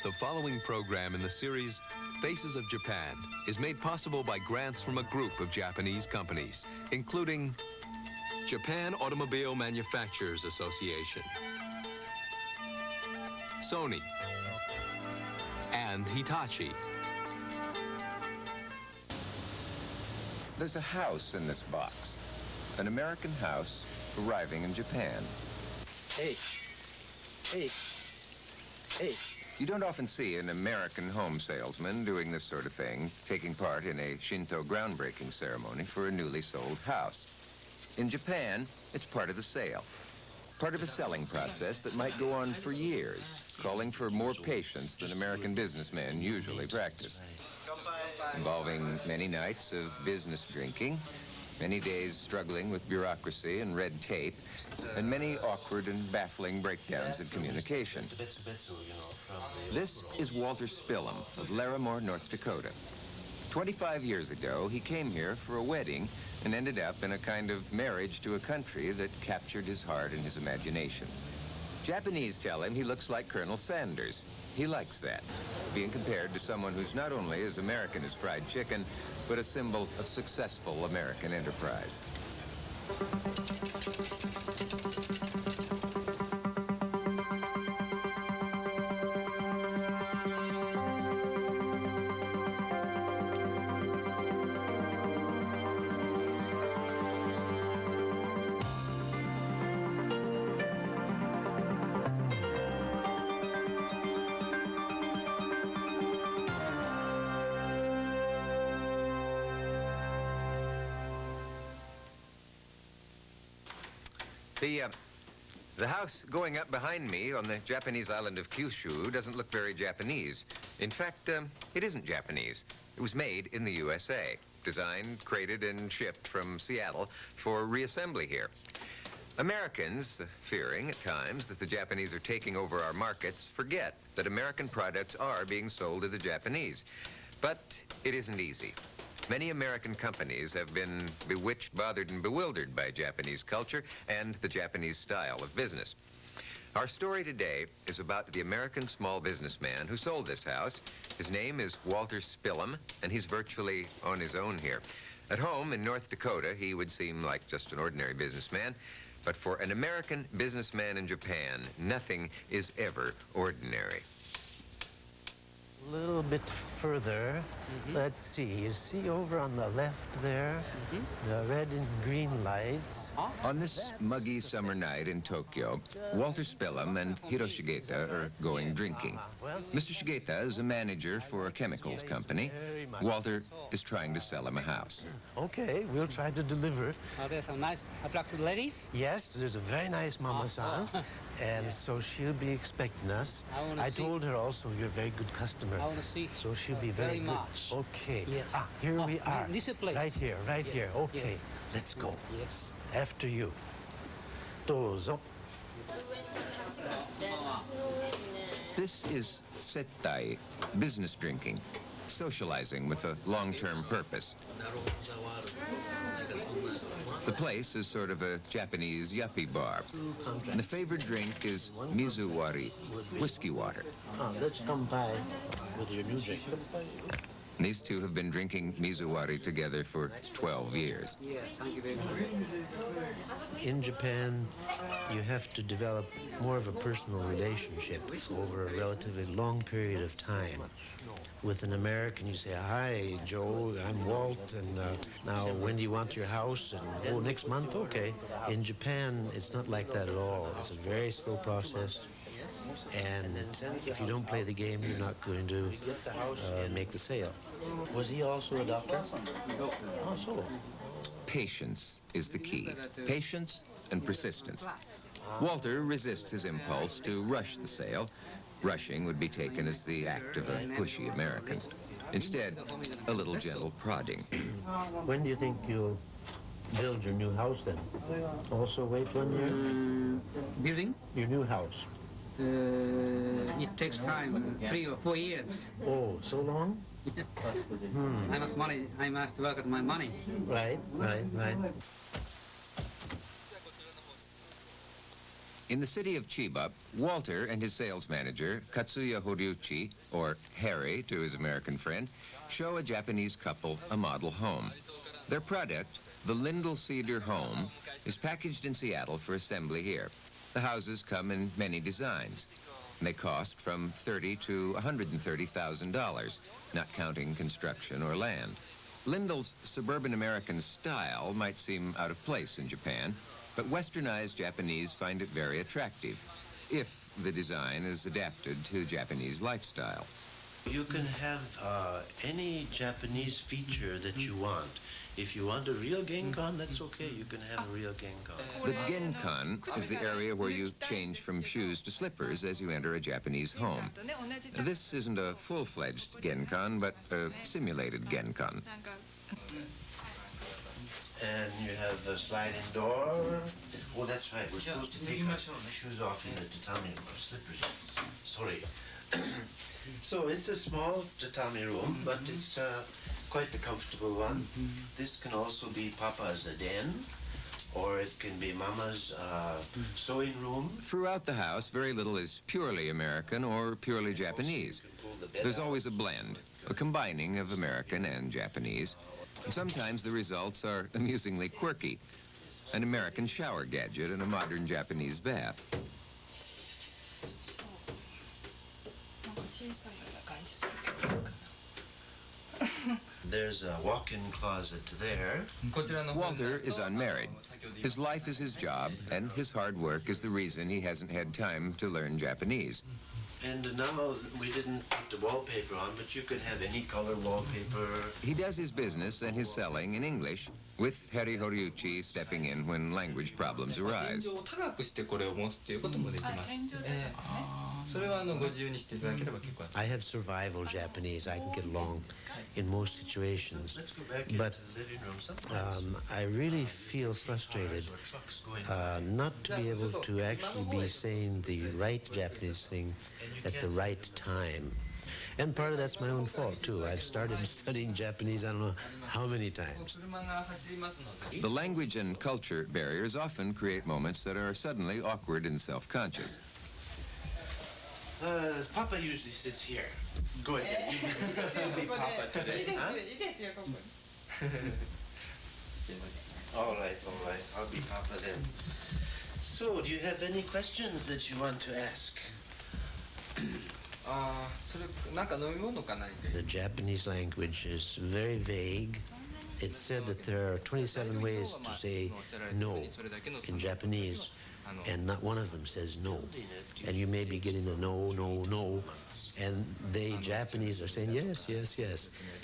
The following program in the series, Faces of Japan, is made possible by grants from a group of Japanese companies, including Japan Automobile Manufacturers Association, Sony, and Hitachi. There's a house in this box, an American house arriving in Japan. Hey, hey, hey. You don't often see an American home salesman doing this sort of thing, taking part in a Shinto groundbreaking ceremony for a newly sold house. In Japan, it's part of the sale, part of a selling process that might go on for years, calling for more patience than American businessmen usually practice, involving many nights of business drinking, many days struggling with bureaucracy and red tape, and many awkward and baffling breakdowns in communication. This is Walter Spillum of Larimore, North Dakota. 25 years ago, he came here for a wedding and ended up in a kind of marriage to a country that captured his heart and his imagination. Japanese tell him he looks like Colonel Sanders. He likes that, being compared to someone who's not only as American as fried chicken, but a symbol of successful American enterprise. The house going up behind me on the Japanese island of Kyushu doesn't look very Japanese. In fact, it isn't Japanese. It was made in the USA, designed, crated, and shipped from Seattle for reassembly here. Americans, fearing at times that the Japanese are taking over our markets, forget that American products are being sold to the Japanese. But it isn't easy. Many American companies have been bewitched, bothered, and bewildered by Japanese culture and the Japanese style of business. Our story today is about the American small businessman who sold this house. His name is Walter Spillum, and he's virtually on his own here. At home in North Dakota, he would seem like just an ordinary businessman, but for an American businessman in Japan, nothing is ever ordinary. A little bit further. Let's see. You see over on the left there, the red and green lights. On this muggy summer night in Tokyo, Walter Spillum and Hiroshi Shigeta are going drinking. Mr. Shigeta is a manager for a chemicals company. Walter is trying to sell him a house. Okay, we'll try to deliver. Oh, there's some nice attractive ladies. Yes, there's a very nice mama-san, and so she'll be expecting us. I told her also you're a very good customer. I want to see. So she'll be very good. much. Okay. Yes. Ah, here we are. This is place. Right here, right here. Okay, Yes. let's go. Yes. After you. Dozo. This is settai, business drinking, socializing with a long-term purpose. The place is sort of a Japanese yuppie bar. And the favored drink is mizuwari, whiskey water. Let's come by with your new drink. And these two have been drinking mizuwari together for 12 years. In Japan, you have to develop more of a personal relationship over a relatively long period of time. With an American, you say, "Hi, Joe, I'm Walt, and now when do you want your house?" And, "Oh, next month, okay." In Japan, it's not like that at all. It's a very slow process. And if you don't play the game, you're not going to make the sale. Was he also a doctor? Oh, so. Patience is the key. Patience and persistence. Walter resists his impulse to rush the sale. Rushing would be taken as the act of a pushy American. Instead, a little gentle prodding. When do you think you'll build your new house then? Also wait 1 year? Building? Your new house. It takes time, 3 or 4 years. Oh, so long? I must money. I must work at my money. Right, right, right. In the city of Chiba, Walter and his sales manager, Katsuya Horiuchi, or Harry to his American friend, show a Japanese couple a model home. Their product, the Lindell Cedar Home, is packaged in Seattle for assembly here. The houses come in many designs. They cost from $30,000 to $130,000, not counting construction or land. Lindell's suburban American style might seem out of place in Japan, but westernized Japanese find it very attractive, if the design is adapted to Japanese lifestyle. You can have any Japanese feature that you want. If you want a real genkan, that's okay. You can have a real genkan. The genkan is the area where you change from shoes to slippers as you enter a Japanese home. This isn't a full-fledged genkan, but a simulated genkan. And you have a sliding door. Oh, that's right. We're supposed to take our shoes off in the tatami room, or slippers. Sorry. So it's a small tatami room, but it's quite a comfortable one. This can also be Papa's den, or it can be Mama's sewing room. Throughout the house, very little is purely American or purely Japanese. There's always a blend, a combining of American and Japanese. And sometimes the results are amusingly quirky. An American shower gadget and a modern Japanese bath. There's a walk-in closet there. Walter is unmarried. His life is his job, and his hard work is the reason he hasn't had time to learn Japanese. And now we didn't put the wallpaper on, but you could have any color wallpaper. He does his business and his selling in English, with Harry Horiuchi stepping in when language problems arise. I have survival Japanese. I can get along in most situations. But I really feel frustrated not to be able to actually be saying the right Japanese thing at the right time. And part of that's my own fault, too. I've started studying Japanese I don't know how many times. The language and culture barriers often create moments that are suddenly awkward and self-conscious. Papa usually sits here. Go ahead. You'll be Papa today. Huh? All right. I'll be Papa then. So, do you have any questions that you want to ask? The Japanese language is very vague. It's said that there are 27 ways to say no in Japanese, and not one of them says no. And you may be getting a no, and they, Japanese, are saying yes.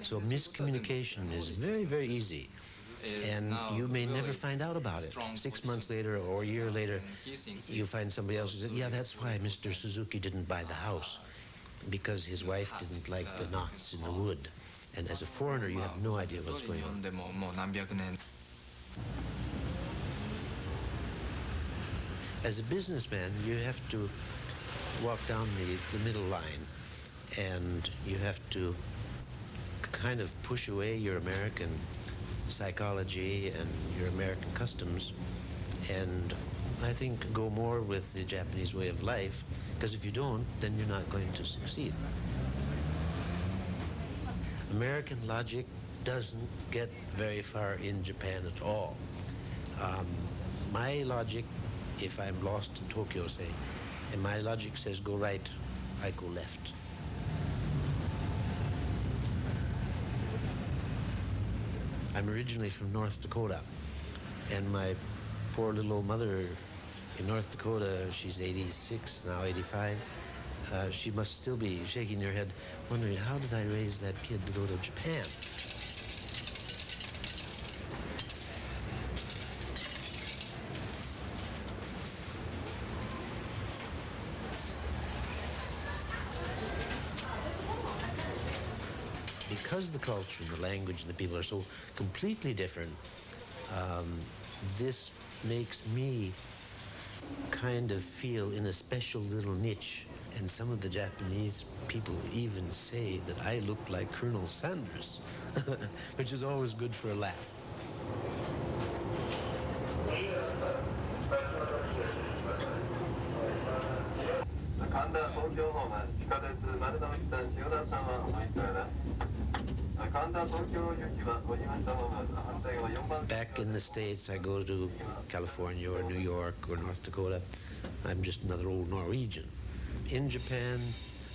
So miscommunication is very, very easy. And you may never find out about it. 6 months later or a year later, you find somebody else who said, yeah, that's why Mr. Suzuki didn't buy the house, because his wife didn't like the knots in the wood. And as a foreigner, you have no idea what's going on. As a businessman, you have to walk down the middle line, and you have to kind of push away your American psychology and your American customs, and I think go more with the Japanese way of life, because if you don't, then you're not going to succeed. American logic doesn't get very far in Japan at all. My logic, if I'm lost in Tokyo, say, and my logic says go right, I go left. I'm originally from North Dakota, and my poor little old mother in North Dakota, she's 86, now 85, she must still be shaking her head, wondering, how did I raise that kid to go to Japan? Because the culture and the language and the people are so completely different, this makes me kind of feel in a special little niche. And some of the Japanese people even say that I look like Colonel Sanders, which is always good for a laugh. Back in the States, I go to California or New York or North Dakota. I'm just another old Norwegian. In Japan,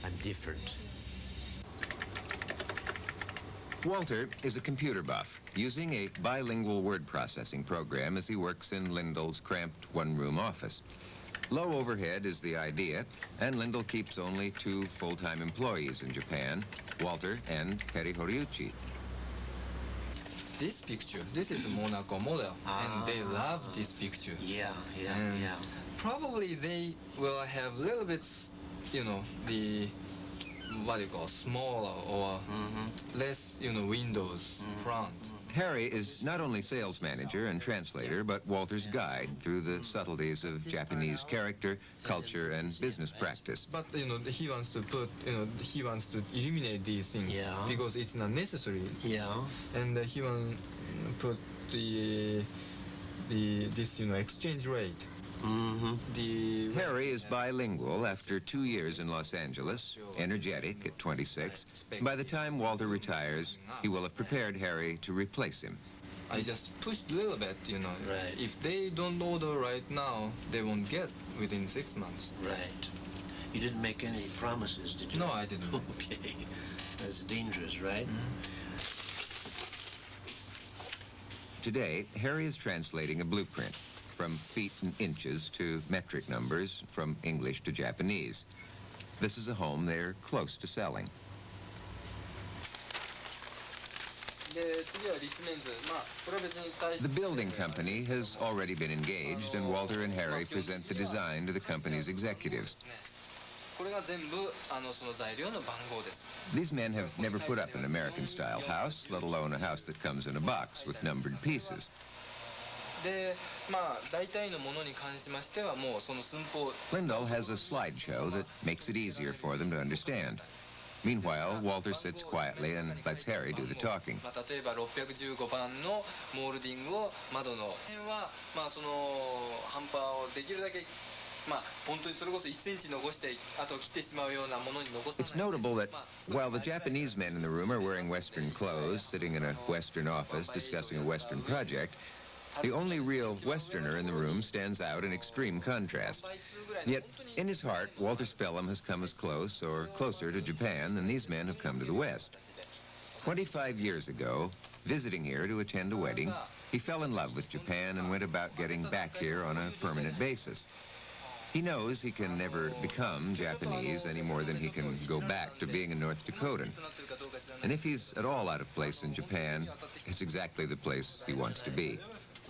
I'm different. Walter is a computer buff, using a bilingual word processing program as he works in Lindell's cramped one-room office. Low overhead is the idea, and Lindell keeps only 2 full-time employees in Japan, Walter and Peri Horiuchi. This picture, this is Monaco model, and they love this picture. Yeah. Probably they will have a little bit, the what you call smaller or less, windows front. Harry is not only sales manager and translator, but Walter's guide through the subtleties of Japanese character, culture, and business practice. But he wants to put, he wants to eliminate these things because it's not necessary. Yeah. And he wants to put this exchange rate. Harry is bilingual after 2 years in Los Angeles, energetic at 26. By the time Walter retires, he will have prepared Harry to replace him. I just pushed a little bit, Right. If they don't order right now, they won't get within 6 months. Right. You didn't make any promises, did you? No, I didn't. Okay. That's dangerous, right? Today, Harry is translating a blueprint from feet and inches to metric numbers, from English to Japanese. This is a home they're close to selling. The building company has already been engaged, and Walter and Harry present the design to the company's executives. These men have never put up an American-style house, let alone a house that comes in a box with numbered pieces. Lindell has a slideshow that makes it easier for them to understand. Meanwhile, Walter sits quietly and lets Harry do the talking. It's notable that while the Japanese men in the room are wearing Western clothes, sitting in a Western office discussing a Western project, the only real Westerner in the room stands out in extreme contrast. Yet, in his heart, Walter Spillum has come as close or closer to Japan than these men have come to the West. 25 years ago, visiting here to attend a wedding, he fell in love with Japan and went about getting back here on a permanent basis. He knows he can never become Japanese any more than he can go back to being a North Dakotan. And if he's at all out of place in Japan, it's exactly the place he wants to be.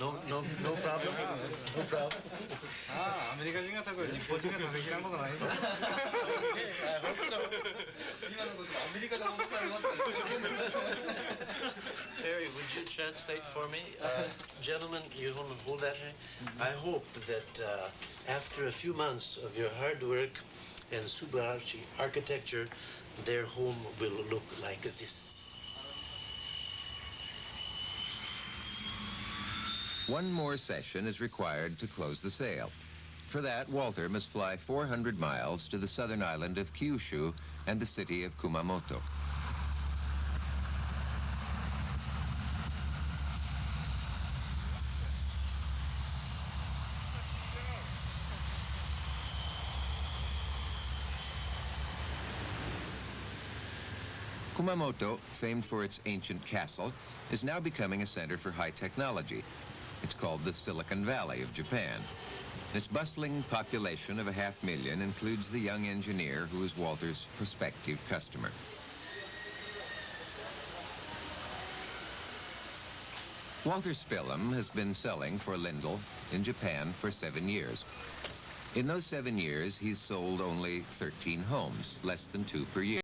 No problem. No problem. Terry, would you translate for me? Gentlemen, you hold that here. I hope that after a few months of your hard work and Subaruchi architecture, their home will look like this. One more session is required to close the sale. For that, Walter must fly 400 miles to the southern island of Kyushu and the city of Kumamoto. Kumamoto, famed for its ancient castle, is now becoming a center for high technology. It's called the Silicon Valley of Japan. Its bustling population of 500,000 includes the young engineer who is Walter's prospective customer. Walter Spillum has been selling for Lindell in Japan for 7 years. In those 7 years, he's sold only 13 homes, less than 2 per year.